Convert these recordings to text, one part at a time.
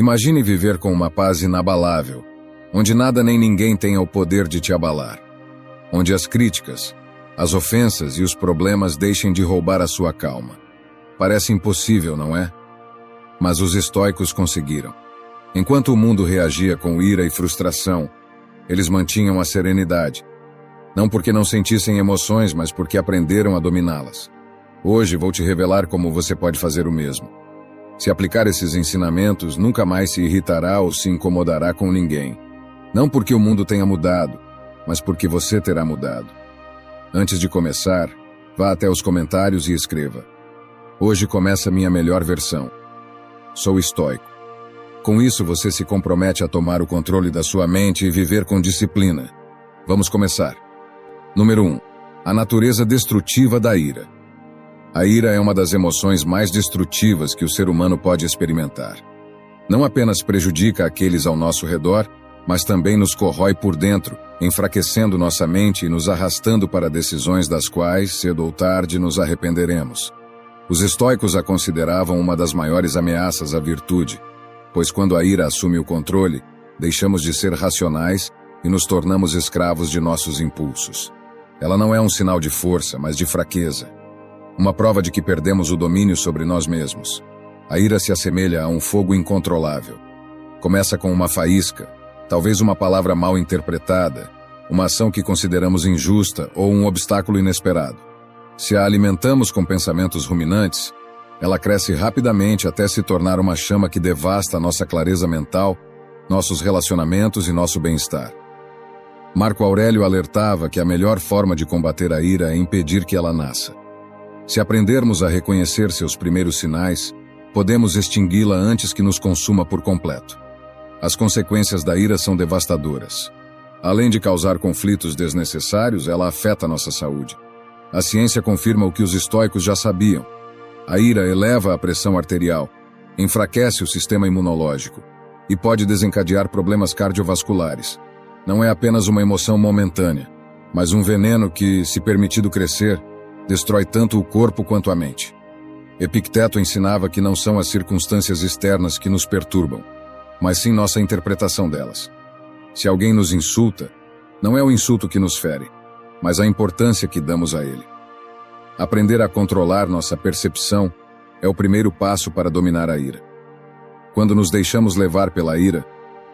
Imagine viver com uma paz inabalável, onde nada nem ninguém tenha o poder de te abalar. Onde as críticas, as ofensas e os problemas deixem de roubar a sua calma. Parece impossível, não é? Mas os estoicos conseguiram. Enquanto o mundo reagia com ira e frustração, eles mantinham a serenidade. Não porque não sentissem emoções, mas porque aprenderam a dominá-las. Hoje vou te revelar como você pode fazer o mesmo. Se aplicar esses ensinamentos, nunca mais se irritará ou se incomodará com ninguém. Não porque o mundo tenha mudado, mas porque você terá mudado. Antes de começar, vá até os comentários e escreva: hoje começa minha melhor versão. Sou estoico. Com isso, você se compromete a tomar o controle da sua mente e viver com disciplina. Vamos começar. Número 1. A natureza destrutiva da ira. A ira é uma das emoções mais destrutivas que o ser humano pode experimentar. Não apenas prejudica aqueles ao nosso redor, mas também nos corrói por dentro, enfraquecendo nossa mente e nos arrastando para decisões das quais, cedo ou tarde, nos arrependeremos. Os estoicos a consideravam uma das maiores ameaças à virtude, pois quando a ira assume o controle, deixamos de ser racionais e nos tornamos escravos de nossos impulsos. Ela não é um sinal de força, mas de fraqueza. Uma prova de que perdemos o domínio sobre nós mesmos. A ira se assemelha a um fogo incontrolável. Começa com uma faísca, talvez uma palavra mal interpretada, uma ação que consideramos injusta ou um obstáculo inesperado. Se a alimentamos com pensamentos ruminantes, ela cresce rapidamente até se tornar uma chama que devasta a nossa clareza mental, nossos relacionamentos e nosso bem-estar. Marco Aurélio alertava que a melhor forma de combater a ira é impedir que ela nasça. Se aprendermos a reconhecer seus primeiros sinais, podemos extingui-la antes que nos consuma por completo. As consequências da ira são devastadoras. Além de causar conflitos desnecessários, ela afeta nossa saúde. A ciência confirma o que os estoicos já sabiam. A ira eleva a pressão arterial, enfraquece o sistema imunológico e pode desencadear problemas cardiovasculares. Não é apenas uma emoção momentânea, mas um veneno que, se permitido crescer, destrói tanto o corpo quanto a mente. Epicteto ensinava que não são as circunstâncias externas que nos perturbam, mas sim nossa interpretação delas. Se alguém nos insulta, não é o insulto que nos fere, mas a importância que damos a ele. Aprender a controlar nossa percepção é o primeiro passo para dominar a ira. Quando nos deixamos levar pela ira,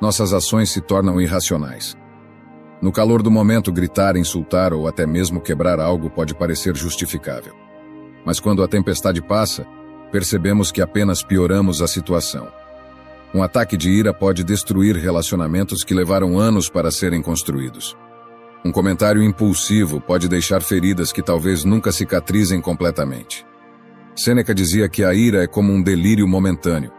nossas ações se tornam irracionais. No calor do momento, gritar, insultar ou até mesmo quebrar algo pode parecer justificável. Mas quando a tempestade passa, percebemos que apenas pioramos a situação. Um ataque de ira pode destruir relacionamentos que levaram anos para serem construídos. Um comentário impulsivo pode deixar feridas que talvez nunca cicatrizem completamente. Sêneca dizia que a ira é como um delírio momentâneo,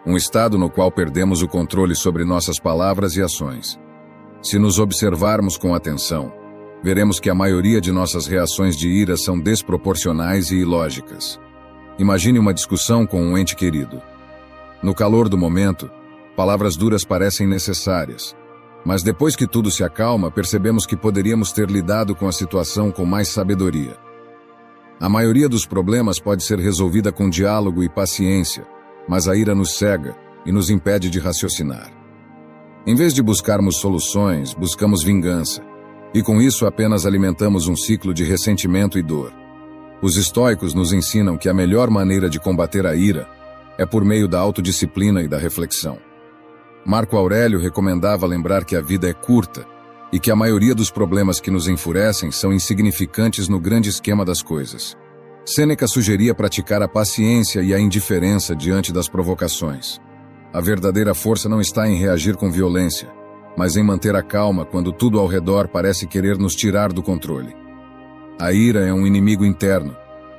um estado no qual perdemos o controle sobre nossas palavras e ações. Se nos observarmos com atenção, veremos que a maioria de nossas reações de ira são desproporcionais e ilógicas. Imagine uma discussão com um ente querido. No calor do momento, palavras duras parecem necessárias, mas depois que tudo se acalma, percebemos que poderíamos ter lidado com a situação com mais sabedoria. A maioria dos problemas pode ser resolvida com diálogo e paciência, mas a ira nos cega e nos impede de raciocinar. Em vez de buscarmos soluções, buscamos vingança, e com isso apenas alimentamos um ciclo de ressentimento e dor. Os estoicos nos ensinam que a melhor maneira de combater a ira é por meio da autodisciplina e da reflexão. Marco Aurélio recomendava lembrar que a vida é curta e que a maioria dos problemas que nos enfurecem são insignificantes no grande esquema das coisas. Sêneca sugeria praticar a paciência e a indiferença diante das provocações. A verdadeira força não está em reagir com violência, mas em manter a calma quando tudo ao redor parece querer nos tirar do controle. A ira é um inimigo interno,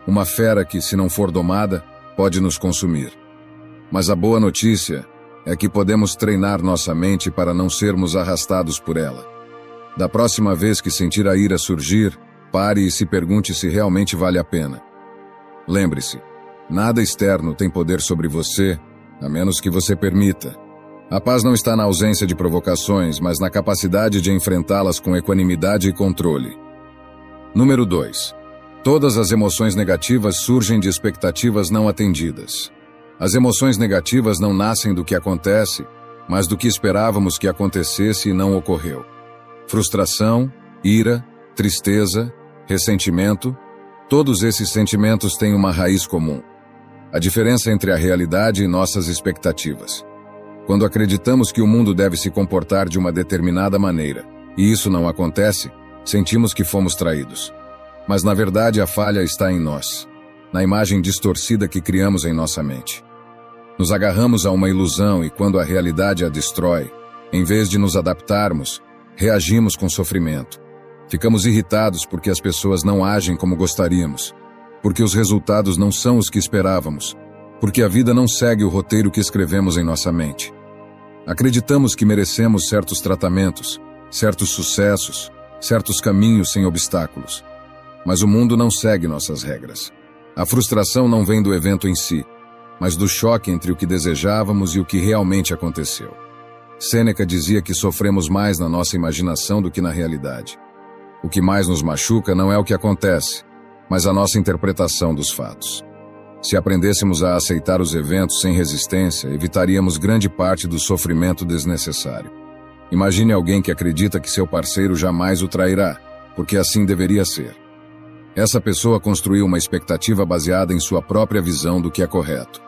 uma fera que, se não for domada, pode nos consumir. Mas a boa notícia é que podemos treinar nossa mente para não sermos arrastados por ela. Da próxima vez que sentir a ira surgir, pare e se pergunte se realmente vale a pena. Lembre-se, nada externo tem poder sobre você, a menos que você permita. A paz não está na ausência de provocações, mas na capacidade de enfrentá-las com equanimidade e controle. Número 2. Todas as emoções negativas surgem de expectativas não atendidas. As emoções negativas não nascem do que acontece, mas do que esperávamos que acontecesse e não ocorreu. Frustração, ira, tristeza, ressentimento, todos esses sentimentos têm uma raiz comum: a diferença entre a realidade e nossas expectativas. Quando acreditamos que o mundo deve se comportar de uma determinada maneira, e isso não acontece, sentimos que fomos traídos. Mas na verdade a falha está em nós, na imagem distorcida que criamos em nossa mente. Nos agarramos a uma ilusão e quando a realidade a destrói, em vez de nos adaptarmos, reagimos com sofrimento. Ficamos irritados porque as pessoas não agem como gostaríamos, porque os resultados não são os que esperávamos, porque a vida não segue o roteiro que escrevemos em nossa mente. Acreditamos que merecemos certos tratamentos, certos sucessos, certos caminhos sem obstáculos. Mas o mundo não segue nossas regras. A frustração não vem do evento em si, mas do choque entre o que desejávamos e o que realmente aconteceu. Sêneca dizia que sofremos mais na nossa imaginação do que na realidade. O que mais nos machuca não é o que acontece, mas a nossa interpretação dos fatos. Se aprendêssemos a aceitar os eventos sem resistência, evitaríamos grande parte do sofrimento desnecessário. Imagine alguém que acredita que seu parceiro jamais o trairá, porque assim deveria ser. Essa pessoa construiu uma expectativa baseada em sua própria visão do que é correto.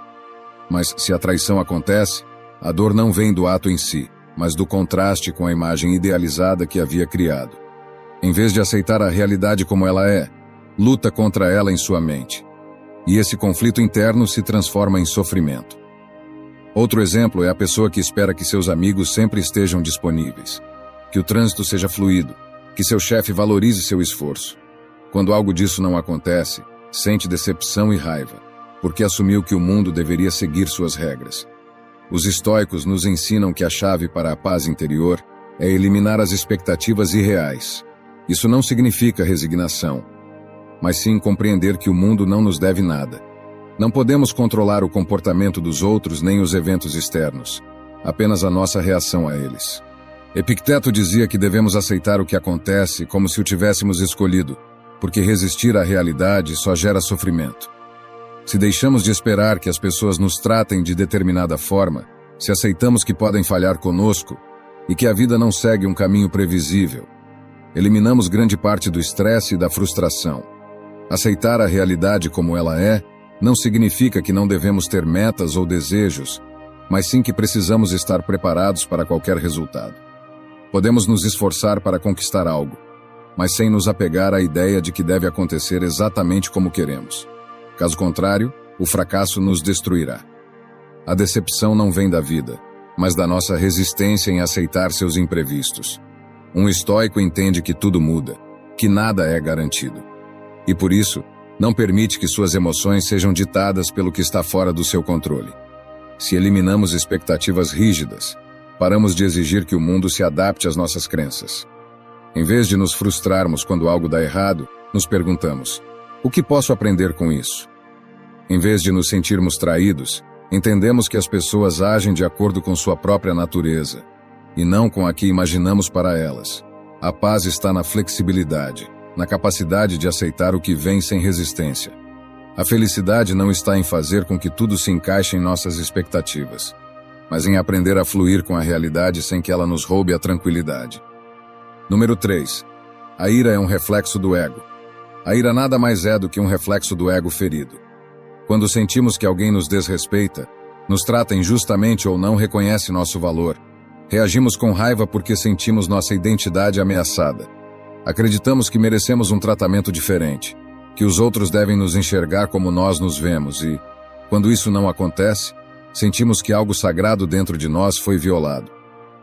Mas se a traição acontece, a dor não vem do ato em si, mas do contraste com a imagem idealizada que havia criado. Em vez de aceitar a realidade como ela é, luta contra ela em sua mente. E esse conflito interno se transforma em sofrimento. Outro exemplo é a pessoa que espera que seus amigos sempre estejam disponíveis, que o trânsito seja fluido, que seu chefe valorize seu esforço. Quando algo disso não acontece, sente decepção e raiva, porque assumiu que o mundo deveria seguir suas regras. Os estoicos nos ensinam que a chave para a paz interior é eliminar as expectativas irreais. Isso não significa resignação, mas sim compreender que o mundo não nos deve nada. Não podemos controlar o comportamento dos outros nem os eventos externos, apenas a nossa reação a eles. Epicteto dizia que devemos aceitar o que acontece como se o tivéssemos escolhido, porque resistir à realidade só gera sofrimento. Se deixamos de esperar que as pessoas nos tratem de determinada forma, se aceitamos que podem falhar conosco e que a vida não segue um caminho previsível, eliminamos grande parte do estresse e da frustração. Aceitar a realidade como ela é não significa que não devemos ter metas ou desejos, mas sim que precisamos estar preparados para qualquer resultado. Podemos nos esforçar para conquistar algo, mas sem nos apegar à ideia de que deve acontecer exatamente como queremos. Caso contrário, o fracasso nos destruirá. A decepção não vem da vida, mas da nossa resistência em aceitar seus imprevistos. Um estoico entende que tudo muda, que nada é garantido. E por isso, não permite que suas emoções sejam ditadas pelo que está fora do seu controle. Se eliminamos expectativas rígidas, paramos de exigir que o mundo se adapte às nossas crenças. Em vez de nos frustrarmos quando algo dá errado, nos perguntamos: o que posso aprender com isso? Em vez de nos sentirmos traídos, entendemos que as pessoas agem de acordo com sua própria natureza, e não com a que imaginamos para elas. A paz está na flexibilidade, na capacidade de aceitar o que vem sem resistência. A felicidade não está em fazer com que tudo se encaixe em nossas expectativas, mas em aprender a fluir com a realidade sem que ela nos roube a tranquilidade. Número 3. A ira é um reflexo do ego. A ira nada mais é do que um reflexo do ego ferido. Quando sentimos que alguém nos desrespeita, nos trata injustamente ou não reconhece nosso valor, reagimos com raiva porque sentimos nossa identidade ameaçada. Acreditamos que merecemos um tratamento diferente, que os outros devem nos enxergar como nós nos vemos e, quando isso não acontece, sentimos que algo sagrado dentro de nós foi violado.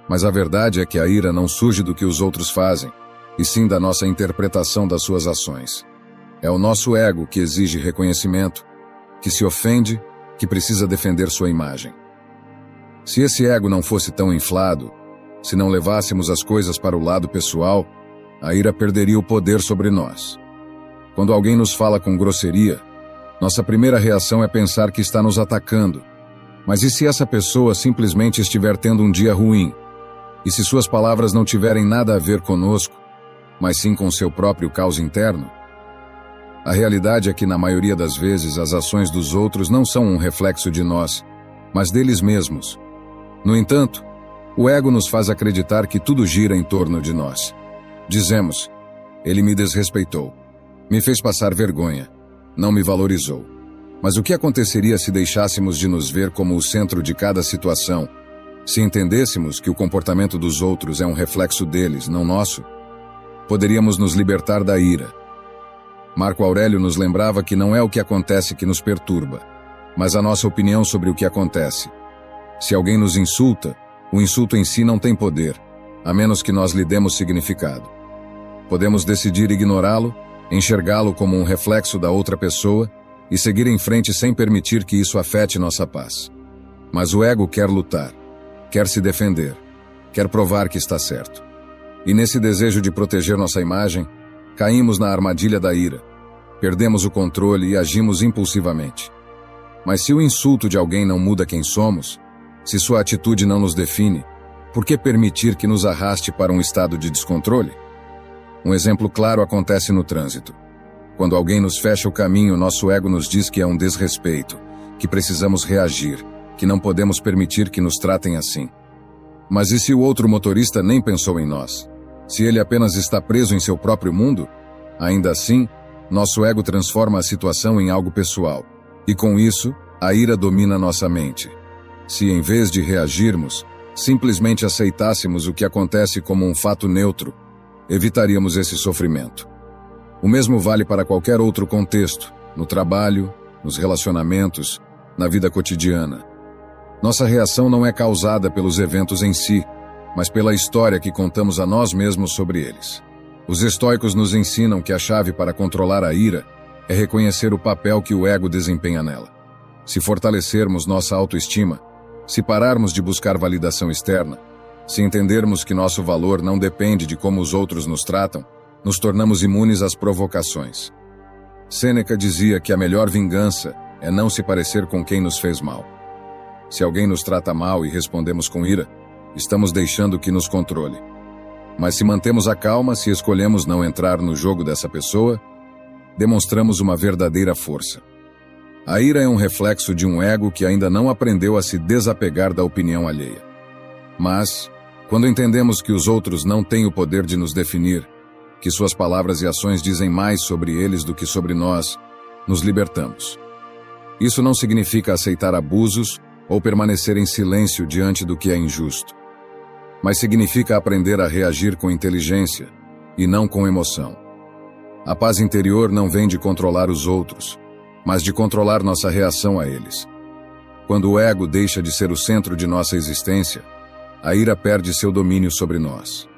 Mas a verdade é que a ira não surge do que os outros fazem, e sim da nossa interpretação das suas ações. É o nosso ego que exige reconhecimento, que se ofende, que precisa defender sua imagem. Se esse ego não fosse tão inflado, se não levássemos as coisas para o lado pessoal, a ira perderia o poder sobre nós. Quando alguém nos fala com grosseria, nossa primeira reação é pensar que está nos atacando. Mas e se essa pessoa simplesmente estiver tendo um dia ruim? E se suas palavras não tiverem nada a ver conosco, mas sim com seu próprio caos interno? A realidade é que, na maioria das vezes, as ações dos outros não são um reflexo de nós, mas deles mesmos. No entanto, o ego nos faz acreditar que tudo gira em torno de nós. Dizemos: ele me desrespeitou, me fez passar vergonha, não me valorizou. Mas o que aconteceria se deixássemos de nos ver como o centro de cada situação? Se entendêssemos que o comportamento dos outros é um reflexo deles, não nosso? Poderíamos nos libertar da ira. Marco Aurélio nos lembrava que não é o que acontece que nos perturba, mas a nossa opinião sobre o que acontece. Se alguém nos insulta, o insulto em si não tem poder, a menos que nós lhe demos significado. Podemos decidir ignorá-lo, enxergá-lo como um reflexo da outra pessoa e seguir em frente sem permitir que isso afete nossa paz. Mas o ego quer lutar, quer se defender, quer provar que está certo. E nesse desejo de proteger nossa imagem, caímos na armadilha da ira, perdemos o controle e agimos impulsivamente. Mas se o insulto de alguém não muda quem somos, se sua atitude não nos define, por que permitir que nos arraste para um estado de descontrole? Um exemplo claro acontece no trânsito. Quando alguém nos fecha o caminho, nosso ego nos diz que é um desrespeito, que precisamos reagir, que não podemos permitir que nos tratem assim. Mas e se o outro motorista nem pensou em nós? Se ele apenas está preso em seu próprio mundo? Ainda assim, nosso ego transforma a situação em algo pessoal. E com isso, a ira domina nossa mente. Se em vez de reagirmos, simplesmente aceitássemos o que acontece como um fato neutro, evitaríamos esse sofrimento. O mesmo vale para qualquer outro contexto, no trabalho, nos relacionamentos, na vida cotidiana. Nossa reação não é causada pelos eventos em si, mas pela história que contamos a nós mesmos sobre eles. Os estoicos nos ensinam que a chave para controlar a ira é reconhecer o papel que o ego desempenha nela. Se fortalecermos nossa autoestima, se pararmos de buscar validação externa, se entendermos que nosso valor não depende de como os outros nos tratam, nos tornamos imunes às provocações. Sêneca dizia que a melhor vingança é não se parecer com quem nos fez mal. Se alguém nos trata mal e respondemos com ira, estamos deixando que nos controle. Mas se mantemos a calma, se escolhemos não entrar no jogo dessa pessoa, demonstramos uma verdadeira força. A ira é um reflexo de um ego que ainda não aprendeu a se desapegar da opinião alheia. Mas, quando entendemos que os outros não têm o poder de nos definir, que suas palavras e ações dizem mais sobre eles do que sobre nós, nos libertamos. Isso não significa aceitar abusos ou permanecer em silêncio diante do que é injusto, mas significa aprender a reagir com inteligência e não com emoção. A paz interior não vem de controlar os outros, mas de controlar nossa reação a eles. Quando o ego deixa de ser o centro de nossa existência, a ira perde seu domínio sobre nós.